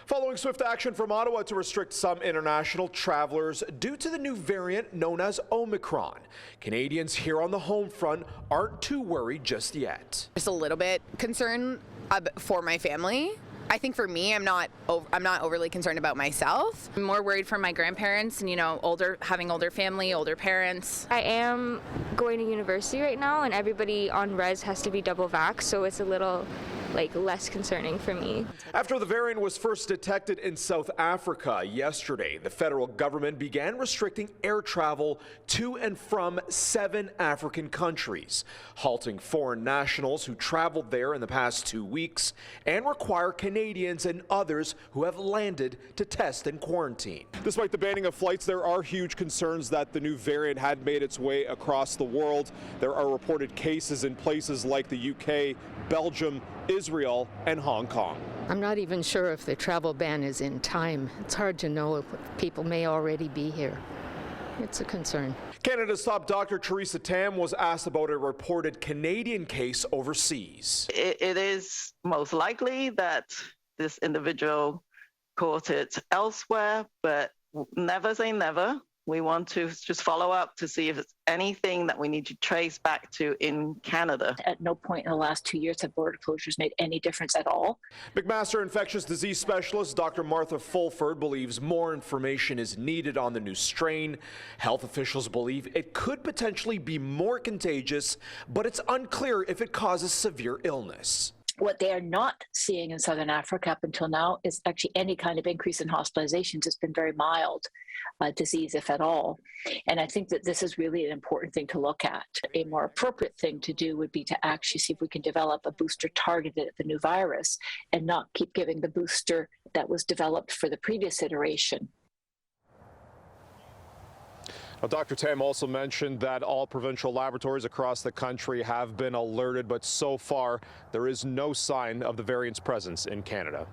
Following swift action from Ottawa to restrict some international travelers due to the new variant known as Omicron, Canadians here on the home front aren't too worried just yet. Just a little bit concerned for my family. I think for me, I'm not overly concerned about myself. I'm more worried for my grandparents and, having older family, older parents. I am going to university right now, and everybody on res has to be double vaxxed, so it's a little less concerning for me. After the variant was first detected in South Africa yesterday, the federal government began restricting air travel to and from 7 African countries, halting foreign nationals who traveled there in the past 2 weeks, and require Canadians and others who have landed to test and quarantine. Despite the banning of flights, there are huge concerns that the new variant had made its way across the world. There are reported cases in places like the UK, Belgium, Israel, and Hong Kong. I'm not even sure if the travel ban is in time. It's hard to know if people may already be here. It's a concern. Canada's top doctor, Theresa Tam, was asked about a reported Canadian case overseas. It is most likely that this individual caught it elsewhere, but never say never. We want to just follow up to see if it's anything that we need to trace back to in Canada. At no point in the last 2 years have border closures made any difference at all. McMaster infectious disease specialist Dr. Martha Fulford believes more information is needed on the new strain. Health officials believe it could potentially be more contagious, but it's unclear if it causes severe illness. What they are not seeing in Southern Africa up until now is actually any kind of increase in hospitalizations. It's been very mild disease, if at all. And I think that this is really an important thing to look at. A more appropriate thing to do would be to actually see if we can develop a booster targeted at the new virus and not keep giving the booster that was developed for the previous iteration. Now, Dr. Tam also mentioned that all provincial laboratories across the country have been alerted, but so far there is no sign of the variant's presence in Canada.